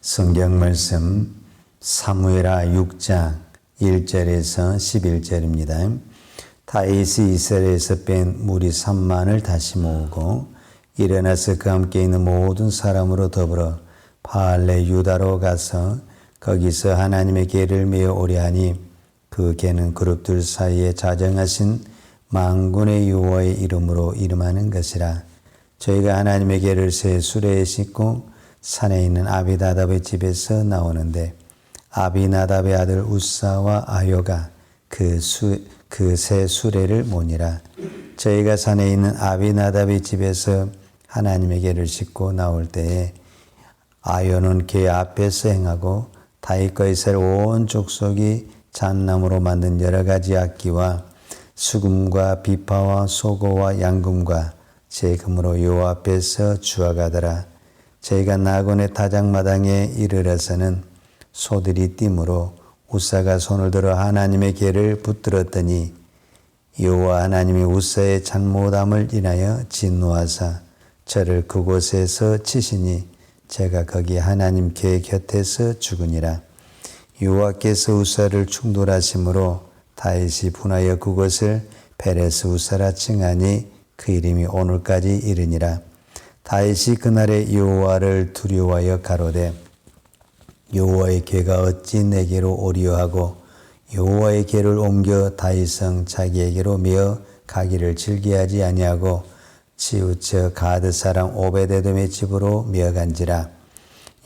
성경 말씀 사무엘하 6장 1절에서 11절입니다. 다윗이 이스라엘에서 뺀 무리 3만을 다시 모으고 일어나서 그와 함께 있는 모든 사람으로 더불어 바알레 유다로 가서 거기서 하나님의 궤를 메어 오려 하니 그 궤는 그룹들 사이에 자정하신 만군의 여호와의 이름으로 이름하는 것이라. 저희가 하나님의 궤를 새 수레에 싣고 산에 있는 아비나답의 집에서 나오는데 아비나답의 아들 우사와 아요가 그 새 수레를 모니라. 저희가 산에 있는 아비나답의 집에서 하나님의 궤를 싣고 나올 때에 아요는 궤 앞에서 행하고 다윗과 이스라엘 온 족속이 잣나무로 만든 여러 가지 악기와 수금과 비파와 소고와 양금과 제금으로 여호와 앞에서 주워가더라. 저희가 나곤의 타작마당에 이르러서는 소들이 뛰므로 우사가 손을 들어 하나님의 궤를 붙들었더니 여호와 하나님이 우사의 잘못함을 인하여 진노하사 저를 그곳에서 치시니 제가 거기 하나님 궤 곁에서 죽으니라. 여호와께서 우사를 충돌하심으로 다윗이 분하여 그곳을 베레스 우사라 칭하니 그 이름이 오늘까지 이르니라. 다윗이 그날에 여호와를 두려워하여 가로되 여호와의 궤가 어찌 내게로 오리요 하고 여호와의 궤를 옮겨 다윗성 자기에게로 메어 가기를 즐겨하지 아니하고 치우쳐 가드 사람 오베데돔의 집으로 메어간지라.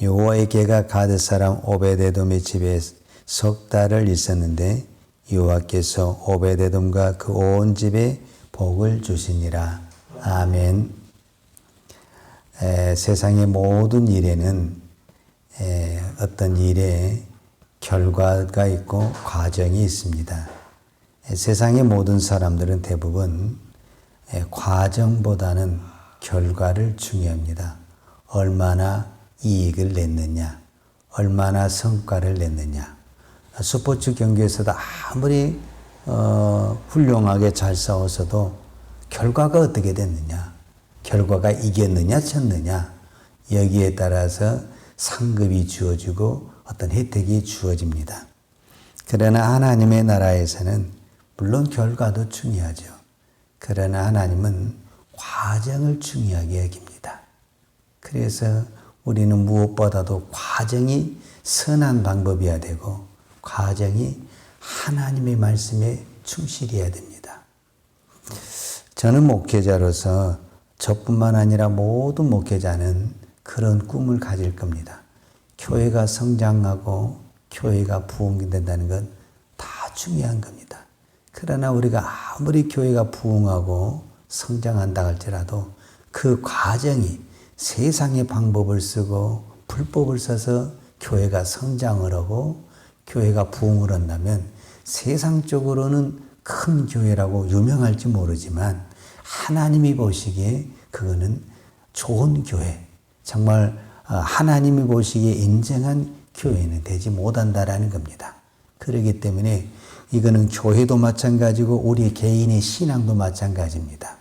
여호와의 궤가 가드 사람 오베데돔의 집에 석 달을 있었는데 여호와께서 오베데돔과 그 온 집에 복을 주시니라. 아멘. 세상의 모든 일에는 어떤 일에 결과가 있고 과정이 있습니다. 세상의 모든 사람들은 대부분 과정보다는 결과를 중요합니다. 얼마나 이익을 냈느냐, 얼마나 성과를 냈느냐. 스포츠 경기에서도 아무리 훌륭하게 잘 싸워서도 결과가 어떻게 됐느냐, 결과가 이겼느냐 졌느냐, 여기에 따라서 상급이 주어지고 어떤 혜택이 주어집니다. 그러나 하나님의 나라에서는 물론 결과도 중요하죠. 그러나 하나님은 과정을 중요하게 여깁니다. 그래서 우리는 무엇보다도 과정이 선한 방법이어야 되고 과정이 하나님의 말씀에 충실해야 됩니다. 저는 목회자로서 저뿐만 아니라 모든 목회자는 그런 꿈을 가질 겁니다. 교회가 성장하고 교회가 부흥된다는 건 다 중요한 겁니다. 그러나 우리가 아무리 교회가 부흥하고 성장한다 할지라도 그 과정이 세상의 방법을 쓰고 불법을 써서 교회가 성장을 하고 교회가 부흥을 한다면 세상적으로는 큰 교회라고 유명할지 모르지만 하나님이 보시기에 그거는 좋은 교회, 정말 하나님이 보시기에 인정한 교회는 되지 못한다라는 겁니다. 그렇기 때문에 이거는 교회도 마찬가지고 우리 개인의 신앙도 마찬가지입니다.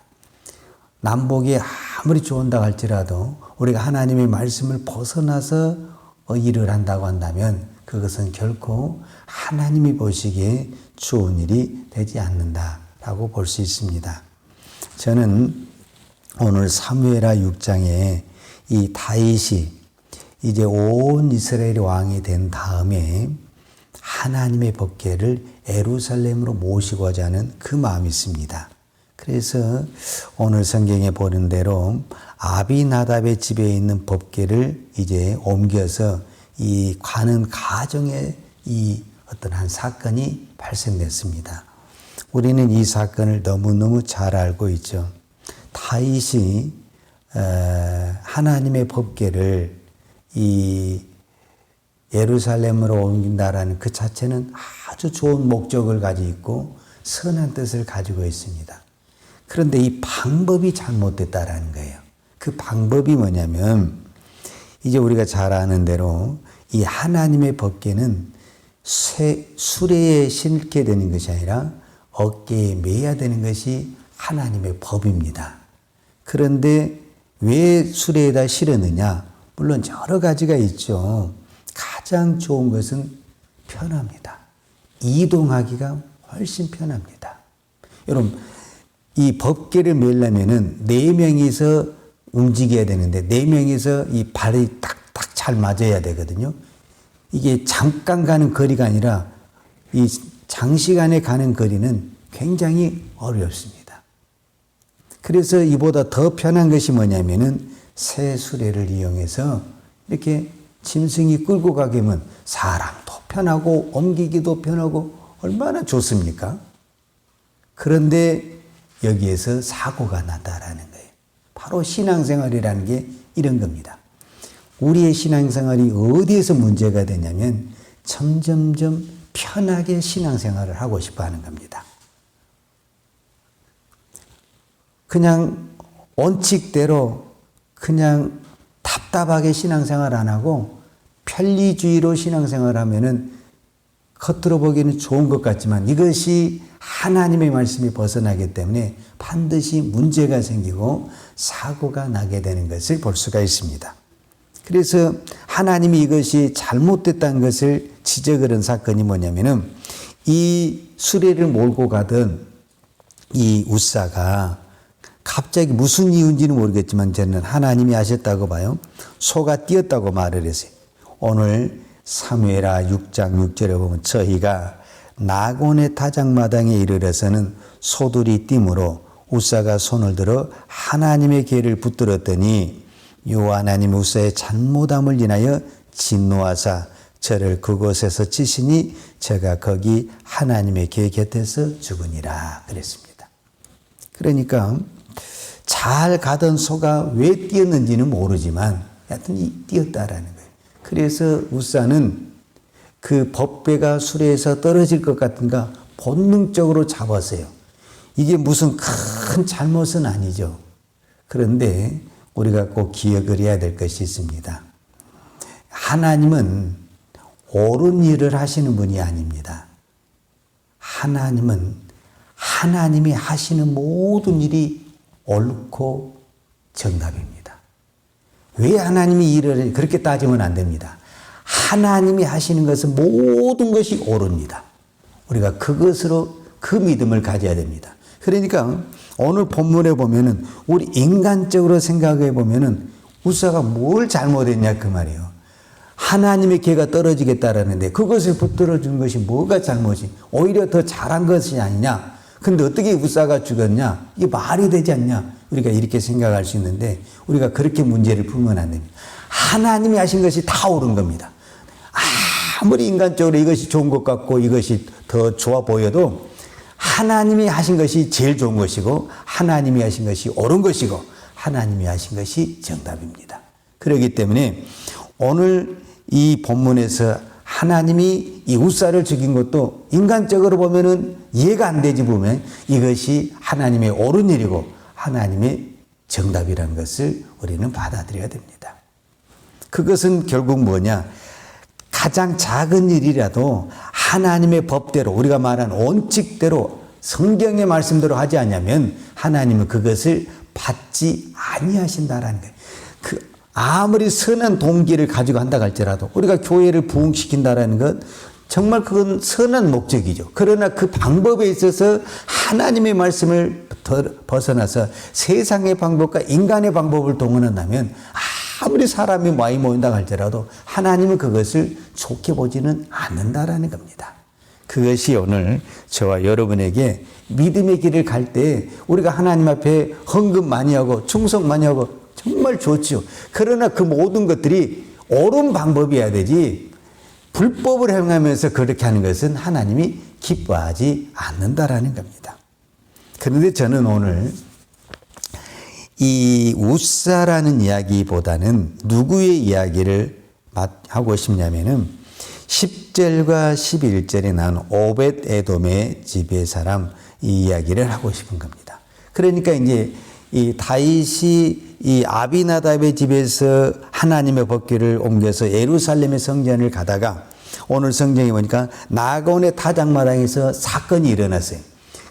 남북이 아무리 좋은다 할지라도 우리가 하나님의 말씀을 벗어나서 일을 한다고 한다면 그것은 결코 하나님이 보시기에 좋은 일이 되지 않는다라고 볼 수 있습니다. 저는 오늘 사무엘하 6장에 이 다윗이 이제 온 이스라엘의 왕이 된 다음에 하나님의 법궤를 예루살렘으로 모시고자 하는 그 마음이 있습니다. 그래서 오늘 성경에 보는 대로 아비나답의 집에 있는 법궤를 이제 옮겨서 이 가는 가정에 이 어떤 한 사건이 발생됐습니다. 우리는 이 사건을 너무너무 잘 알고 있죠. 다윗이 하나님의 법궤를 이 예루살렘으로 옮긴다라는 그 자체는 아주 좋은 목적을 가지고 있고 선한 뜻을 가지고 있습니다. 그런데 이 방법이 잘못됐다라는 거예요. 그 방법이 뭐냐면 이제 우리가 잘 아는 대로 이 하나님의 법궤는 수레에 실게 되는 것이 아니라 어깨에 매야 되는 것이 하나님의 법입니다. 그런데 왜 수레에다 실었느냐? 물론 여러 가지가 있죠. 가장 좋은 것은 편합니다. 이동하기가 훨씬 편합니다. 여러분, 이 법궤를 메려면은 4명이서 움직여야 되는데 4명이서 이 발이 딱딱 잘 맞아야 되거든요. 이게 잠깐 가는 거리가 아니라 이 장시간에 가는 거리는 굉장히 어렵습니다. 그래서 이보다 더 편한 것이 뭐냐면은 새 수레를 이용해서 이렇게 짐승이 끌고 가게 하면 사람도 편하고 옮기기도 편하고 얼마나 좋습니까? 그런데 여기에서 사고가 났다라는 거예요. 바로 신앙생활이라는 게 이런 겁니다. 우리의 신앙생활이 어디에서 문제가 되냐면 점점점 편하게 신앙생활을 하고 싶어 하는 겁니다. 그냥 원칙대로 그냥 답답하게 신앙생활 안 하고 편리주의로 신앙생활 하면은 겉으로 보기에는 좋은 것 같지만 이것이 하나님의 말씀이 벗어나기 때문에 반드시 문제가 생기고 사고가 나게 되는 것을 볼 수가 있습니다. 그래서 하나님이 이것이 잘못됐다는 것을 지적을 한 사건이 뭐냐면은 이 수레를 몰고 가던 이 우사가 갑자기 무슨 이유인지는 모르겠지만 저는 하나님이 하셨다고 봐요. 소가 뛰었다고 말을 했어요. 오늘 사무엘하 6장 6절에 보면 저희가 나곤의 타작마당에 이르러서는 소들이 뛰므로 우사가 손을 들어 하나님의 궤를 붙들었더니 여호와 하나님 우사의 잘못함을 인하여 진노하사 저를 그곳에서 치시니 제가 거기 하나님의 궤 곁에서 죽으니라 그랬습니다. 그러니까 잘 가던 소가 왜 뛰었는지는 모르지만 하여튼 뛰었다라는 거예요. 그래서 우사는 그 법궤가 수레에서 떨어질 것 같은가 본능적으로 잡았어요. 이게 무슨 큰 잘못은 아니죠. 그런데 우리가 꼭 기억을 해야 될 것이 있습니다. 하나님은 옳은 일을 하시는 분이 아닙니다. 하나님은 하나님이 하시는 모든 일이 옳고 정답입니다. 왜 하나님이 일을 그렇게 따지면 안 됩니다. 하나님이 하시는 것은 모든 것이 옳습니다. 우리가 그것으로 그 믿음을 가져야 됩니다. 그러니까 오늘 본문에 보면은 우리 인간적으로 생각해 보면은 우사가 뭘 잘못했냐 그 말이에요. 하나님의 궤가 떨어지겠다라는데 그것을 붙들어 준 것이 뭐가 잘못이? 오히려 더 잘한 것이 아니냐? 근데 어떻게 우사가 죽었냐? 이게 말이 되지 않냐? 우리가 이렇게 생각할 수 있는데 우리가 그렇게 문제를 풀면 안 됩니다. 하나님이 하신 것이 다 옳은 겁니다. 아무리 인간적으로 이것이 좋은 것 같고 이것이 더 좋아 보여도 하나님이 하신 것이 제일 좋은 것이고 하나님이 하신 것이 옳은 것이고 하나님이 하신 것이 정답입니다. 그렇기 때문에 오늘 이 본문에서 하나님이 이 우사를 죽인 것도 인간적으로 보면은 이해가 안 되지 보면 이것이 하나님의 옳은 일이고 하나님의 정답이라는 것을 우리는 받아들여야 됩니다. 그것은 결국 뭐냐? 가장 작은 일이라도 하나님의 법대로 우리가 말한 원칙대로 성경의 말씀대로 하지 않으면 하나님은 그것을 받지 아니하신다라는 거예요. 아무리 선한 동기를 가지고 한다 할지라도 우리가 교회를 부흥시킨다라는 것 정말 그건 선한 목적이죠. 그러나 그 방법에 있어서 하나님의 말씀을 벗어나서 세상의 방법과 인간의 방법을 동원한다면 아무리 사람이 많이 모인다 할지라도 하나님은 그것을 좋게 보지는 않는다라는 겁니다. 그것이 오늘 저와 여러분에게 믿음의 길을 갈 때 우리가 하나님 앞에 헌금 많이 하고 충성 많이 하고 정말 좋죠. 그러나 그 모든 것들이 옳은 방법이어야 되지 불법을 행하면서 그렇게 하는 것은 하나님이 기뻐하지 않는다라는 겁니다. 그런데 저는 오늘 이 우사라는 이야기보다는 누구의 이야기를 하고 싶냐면은 10절과 11절에 나온 오벳 에돔의 집의 사람 이 이야기를 하고 싶은 겁니다. 그러니까 이제 이 다윗이 이 아비나답의 집에서 하나님의 법궤를 옮겨서 예루살렘의 성전을 가다가 오늘 성경에 보니까 나곤의 타작마당에서 사건이 일어났어요.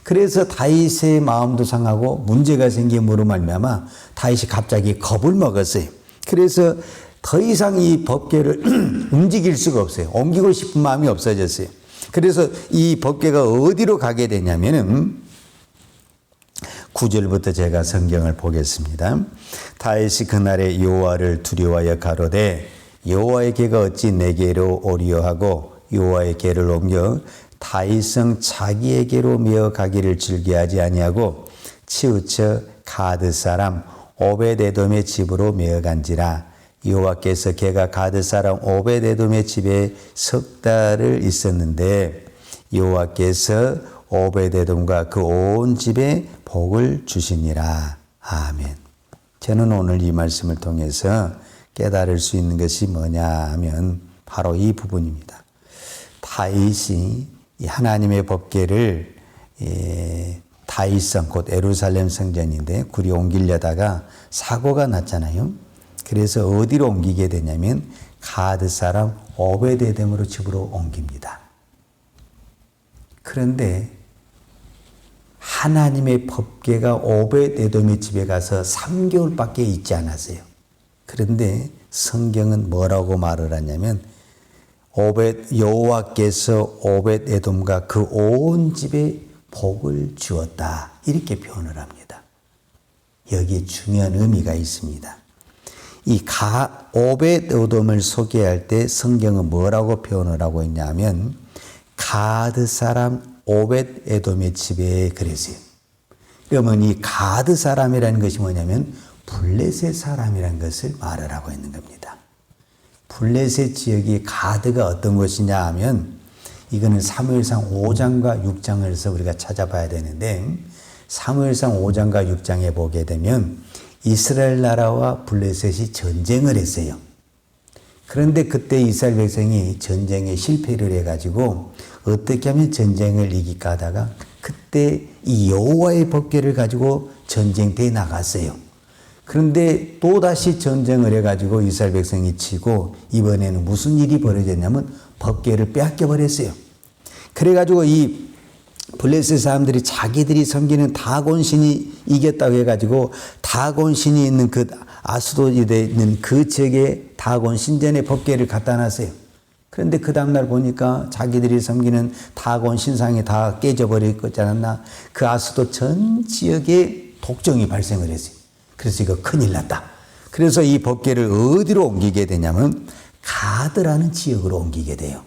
그래서 다윗의 마음도 상하고 문제가 생김으로 말미암아 다윗이 갑자기 겁을 먹었어요. 그래서 더 이상 이 법궤를 움직일 수가 없어요. 옮기고 싶은 마음이 없어졌어요. 그래서 이 법궤가 어디로 가게 되냐면은 9절부터 제가 성경을 보겠습니다. 다윗이 그날에 여호와를 두려워하여 가로되 여호와의 궤가 어찌 내게로 오리요 하고 여호와의 궤를 옮겨 다윗성 자기에게로 메어 가기를 즐겨하지 아니하고 치우쳐 가드 사람 오벳에돔의 집으로 메어 간지라. 여호와께서 궤가 가드 사람 오벳에돔의 집에 석 달을 있었는데 여호와께서 오벳에돔과 그 온 집에 복을 주시니라. 아멘. 저는 오늘 이 말씀을 통해서 깨달을 수 있는 것이 뭐냐 하면 바로 이 부분입니다. 다윗이 이 하나님의 법궤를 다윗성 곧 예루살렘 성전인데 굴이 옮기려다가 사고가 났잖아요. 그래서 어디로 옮기게 되냐면 가드 사람 오벳에돔으로 집으로 옮깁니다. 그런데 하나님의 법궤가 오벳에돔의 집에 가서 3개월밖에 있지 않았어요. 그런데 성경은 뭐라고 말을 하냐면 여호와께서 오벳에돔과 그 온 집에 복을 주었다. 이렇게 표현을 합니다. 여기에 중요한 의미가 있습니다. 이 오벳에돔을 소개할 때 성경은 뭐라고 표현을 하고 있냐면 가드 사람 오벳에돔의 집에 그랬어요. 그러면 이 가드 사람이라는 것이 뭐냐면 블레셋 사람이라는 것을 말을 하고 있는 겁니다. 블레셋 지역이 가드가 어떤 곳이냐 하면 이거는 사무엘상 5장과 6장에서 우리가 찾아봐야 되는데 사무엘상 5장과 6장에 보게 되면 이스라엘 나라와 블레셋이 전쟁을 했어요. 그런데 그때 이스라엘 백성이 전쟁에 실패를 해가지고 어떻게 하면 전쟁을 이길까 하다가 그때 이 여호와의 법궤를 가지고 전쟁터에 나갔어요. 그런데 또다시 전쟁을 해가지고 이스라엘 백성이 치고 이번에는 무슨 일이 벌어졌냐면 법궤를 빼앗겨 버렸어요. 그래가지고 이 블레셋 사람들이 자기들이 섬기는 다곤 신이 이겼다고 해가지고 다곤 신이 있는 그 아스도드에 있는 그 지역에 다곤 신전의 법궤를 갖다 놨어요. 그런데 그 다음날 보니까 자기들이 섬기는 다곤 신상이 다 깨져버리지 않았나. 그 아스도 전 지역에 독정이 발생을 했어요. 그래서 이거 큰일 났다. 그래서 이 법궤를 어디로 옮기게 되냐면 가드라는 지역으로 옮기게 돼요.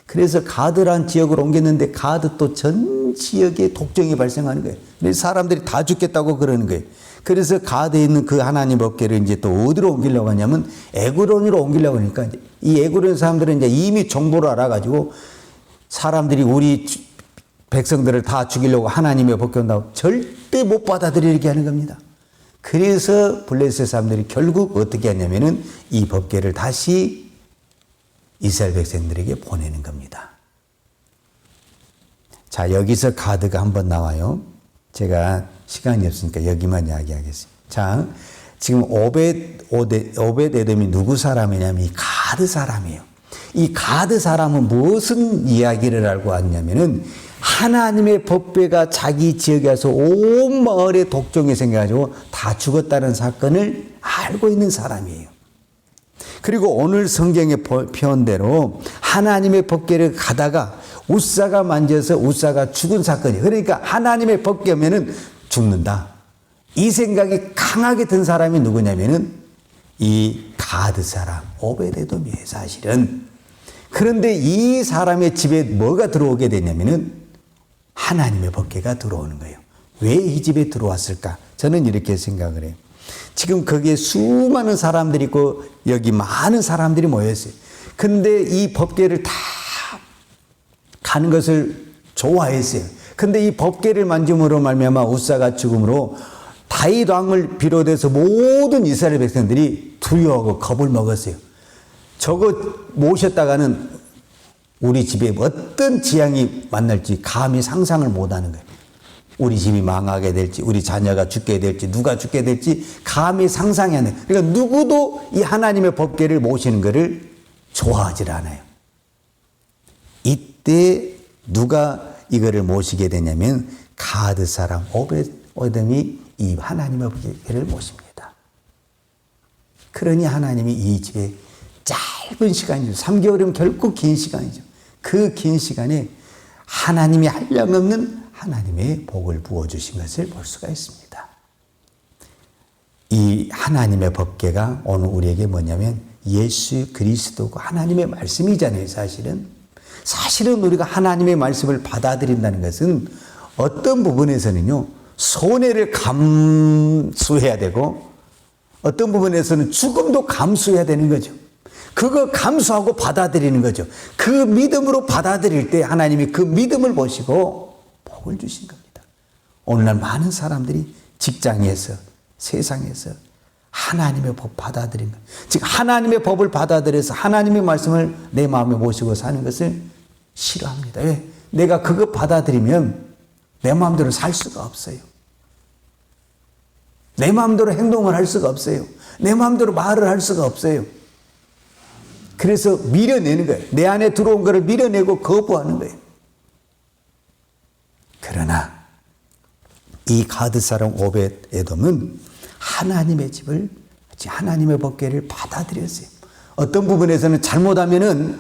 그래서 가드라는 지역으로 옮겼는데 가드 또 전 지역에 독정이 발생하는 거예요. 그래서 사람들이 다 죽겠다고 그러는 거예요. 그래서 가드에 있는 그 하나님 법궤를 이제 또 어디로 옮기려고 하냐면 에그론으로 옮기려고 하니까 이 에그론 사람들은 이제 이미 정보를 알아가지고 사람들이 우리 백성들을 다 죽이려고 하나님의 법궤 온다고 절대 못 받아들이게 하는 겁니다. 그래서 블레셋 사람들이 결국 어떻게 하냐면은 이 법궤를 다시 이스라엘 백성들에게 보내는 겁니다. 자, 여기서 가드가 한번 나와요. 제가 시간이 없으니까 여기만 이야기하겠습니다. 자, 지금 오벳에돔이 누구 사람이냐면 이 가드 사람이에요. 이 가드 사람은 무슨 이야기를 알고 왔냐면은 하나님의 법궤가 자기 지역에 와서 온 마을에 독종이 생겨가지고 다 죽었다는 사건을 알고 있는 사람이에요. 그리고 오늘 성경의 표현대로 하나님의 법궤를 가다가 우사가 만져서 우사가 죽은 사건이에요. 그러니까 하나님의 법궤면은 죽는다. 이 생각이 강하게 든 사람이 누구냐면은 이 가드 사람 오벳에돔이에요, 사실은. 그런데 이 사람의 집에 뭐가 들어오게 되냐면은 하나님의 법궤가 들어오는 거예요. 왜 이 집에 들어왔을까? 저는 이렇게 생각을 해요. 지금 거기에 수많은 사람들이 있고 여기 많은 사람들이 모였어요. 그런데 이 법궤를 다 가는 것을 좋아했어요. 근데 이 법궤를 만짐으로 말미암아 우사가 죽음으로 다윗 왕을 비롯해서 모든 이스라엘 백성들이 두려워하고 겁을 먹었어요. 저거 모셨다가는 우리 집에 어떤 재앙이 만날지 감히 상상을 못하는 거예요. 우리 집이 망하게 될지, 우리 자녀가 죽게 될지, 누가 죽게 될지 감히 상상이 안 돼요. 그러니까 누구도 이 하나님의 법궤를 모시는 것을 좋아하지 않아요. 이때 누가 이거를 모시게 되냐면 가드 사람 오벳에돔이 이 하나님의 법궤를 모십니다. 그러니 하나님이 이 집에 짧은 시간이죠. 3개월이면 결코 긴 시간이죠. 그 긴 시간에 하나님이 한량없는 하나님의 복을 부어주신 것을 볼 수가 있습니다. 이 하나님의 법궤가 오늘 우리에게 뭐냐면 예수 그리스도고 하나님의 말씀이잖아요. 사실은 우리가 하나님의 말씀을 받아들인다는 것은 어떤 부분에서는요, 손해를 감수해야 되고 어떤 부분에서는 죽음도 감수해야 되는 거죠. 그거 감수하고 받아들이는 거죠. 그 믿음으로 받아들일 때 하나님이 그 믿음을 보시고 복을 주신 겁니다. 오늘날 많은 사람들이 직장에서, 세상에서 하나님의 법 받아들인 것, 즉 하나님의 법을 받아들여서 하나님의 말씀을 내 마음에 모시고 사는 것을 싫어합니다. 왜? 내가 그거 받아들이면 내 마음대로 살 수가 없어요. 내 마음대로 행동을 할 수가 없어요. 내 마음대로 말을 할 수가 없어요. 그래서 밀어내는 거예요. 내 안에 들어온 것을 밀어내고 거부하는 거예요. 그러나 이 가드 사람 오벳 에돔은 하나님의 집을, 하나님의 법궤를 받아들였어요. 어떤 부분에서는 잘못하면은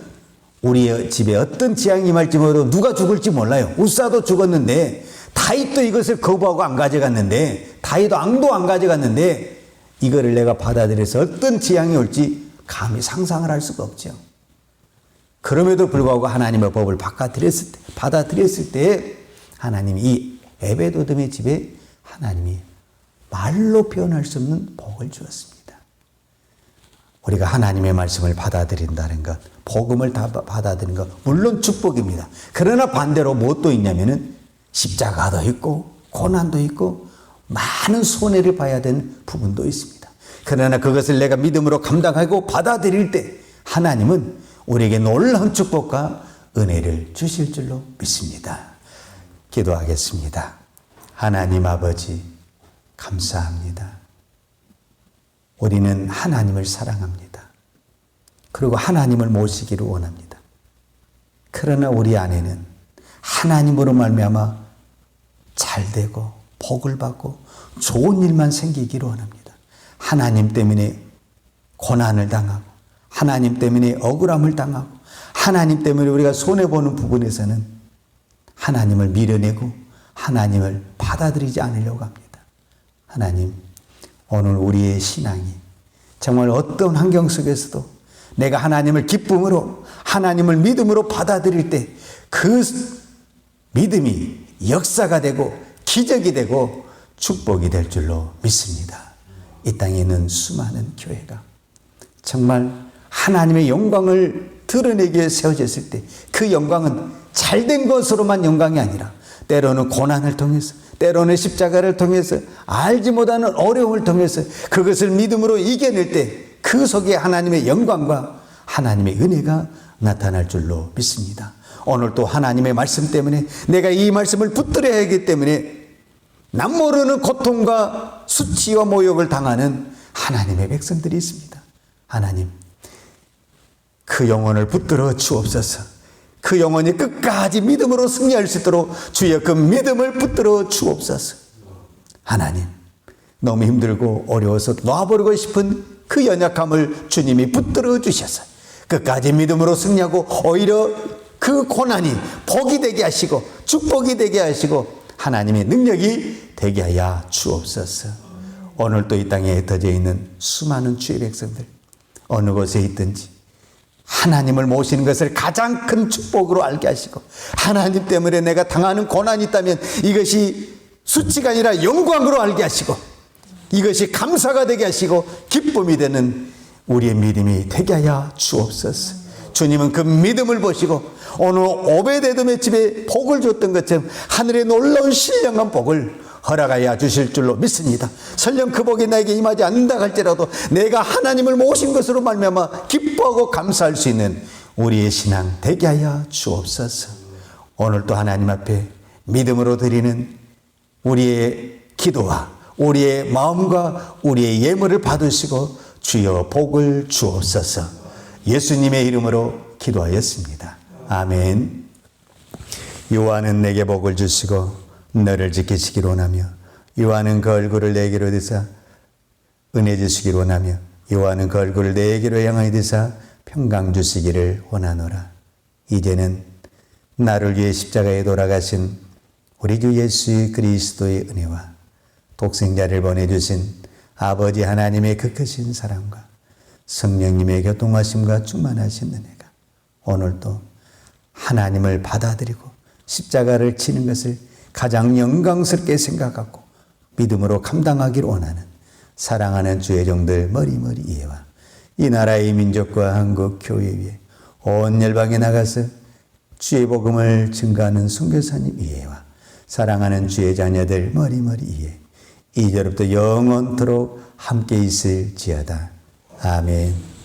우리의 집에 어떤 재앙이 임할지 모르고 누가 죽을지 몰라요. 우사도 죽었는데 다윗도 이것을 거부하고 안 가져갔는데, 다윗도 앙도 안 가져갔는데 이거를 내가 받아들여서 어떤 재앙이 올지 감히 상상을 할 수가 없죠. 그럼에도 불구하고 하나님의 법을 받아들였을 때 하나님이 이 에베도돔의 집에 하나님이 말로 표현할 수 없는 복을 주었습니다. 우리가 하나님의 말씀을 받아들인다는 것, 복음을 다 받아들이는 것, 물론 축복입니다. 그러나 반대로 무엇도 있냐면은 십자가도 있고 고난도 있고 많은 손해를 봐야 되는 부분도 있습니다. 그러나 그것을 내가 믿음으로 감당하고 받아들일 때 하나님은 우리에게 놀라운 축복과 은혜를 주실 줄로 믿습니다. 기도하겠습니다. 하나님 아버지, 감사합니다. 우리는 하나님을 사랑합니다. 그리고 하나님을 모시기를 원합니다. 그러나 우리 안에는 하나님으로 말미암아 잘되고 복을 받고 좋은 일만 생기기를 원합니다. 하나님 때문에 고난을 당하고 하나님 때문에 억울함을 당하고 하나님 때문에 우리가 손해보는 부분에서는 하나님을 밀어내고 하나님을 받아들이지 않으려고 합니다. 하나님, 오늘 우리의 신앙이 정말 어떤 환경 속에서도 내가 하나님을 기쁨으로 하나님을 믿음으로 받아들일 때 그 믿음이 역사가 되고 기적이 되고 축복이 될 줄로 믿습니다. 이 땅에 있는 수많은 교회가 정말 하나님의 영광을 드러내기 위해 세워졌을 때 그 영광은 잘된 것으로만 영광이 아니라 때로는 고난을 통해서, 때로는 십자가를 통해서, 알지 못하는 어려움을 통해서 그것을 믿음으로 이겨낼 때 그 속에 하나님의 영광과 하나님의 은혜가 나타날 줄로 믿습니다. 오늘 또 하나님의 말씀 때문에 내가 이 말씀을 붙들어야 하기 때문에 남 모르는 고통과 수치와 모욕을 당하는 하나님의 백성들이 있습니다. 하나님, 그 영혼을 붙들어 주옵소서. 그 영혼이 끝까지 믿음으로 승리할 수 있도록 주여 그 믿음을 붙들어 주옵소서. 하나님, 너무 힘들고 어려워서 놔버리고 싶은 그 연약함을 주님이 붙들어 주셔서 끝까지 믿음으로 승리하고 오히려 그 고난이 복이 되게 하시고 축복이 되게 하시고 하나님의 능력이 되게 하여 주옵소서. 오늘 또 이 땅에 흩어져 있는 수많은 주의 백성들 어느 곳에 있든지 하나님을 모시는 것을 가장 큰 축복으로 알게 하시고 하나님 때문에 내가 당하는 고난이 있다면 이것이 수치가 아니라 영광으로 알게 하시고 이것이 감사가 되게 하시고 기쁨이 되는 우리의 믿음이 되게 하여 주옵소서. 주님은 그 믿음을 보시고 오늘 오베데돔의 집에 복을 줬던 것처럼 하늘의 놀라운 신령한 복을 허락하여 주실 줄로 믿습니다. 설령 그 복이 나에게 임하지 않는다 할지라도 내가 하나님을 모신 것으로 말미암아 기뻐하고 감사할 수 있는 우리의 신앙 되게 하여 주옵소서. 오늘 또 하나님 앞에 믿음으로 드리는 우리의 기도와 우리의 마음과 우리의 예물을 받으시고 주여 복을 주옵소서. 예수님의 이름으로 기도하였습니다. 아멘. 여호와는 내게 복을 주시고 너를 지키시기를 원하며 여호와는 그 얼굴을 내게로 드사 은혜 주시기를 원하며 요한은 그 얼굴을 내게로 향하여 드사 평강 주시기를 원하노라. 이제는 나를 위해 십자가에 돌아가신 우리 주 예수 그리스도의 은혜와 독생자를 보내주신 아버지 하나님의 그 크신 사랑과 성령님의 교통하심과 충만하신 은혜가 오늘도 하나님을 받아들이고 십자가를 치는 것을 가장 영광스럽게 생각하고 믿음으로 감당하기를 원하는 사랑하는 주의 종들 머리머리 이해와 이 나라의 민족과 한국 교회 위에 온 열방에 나가서 주의 복음을 증거하는 선교사님 이해와 사랑하는 주의 자녀들 머리머리 이해 이제로부터 영원토록 함께 있을지어다. 아멘.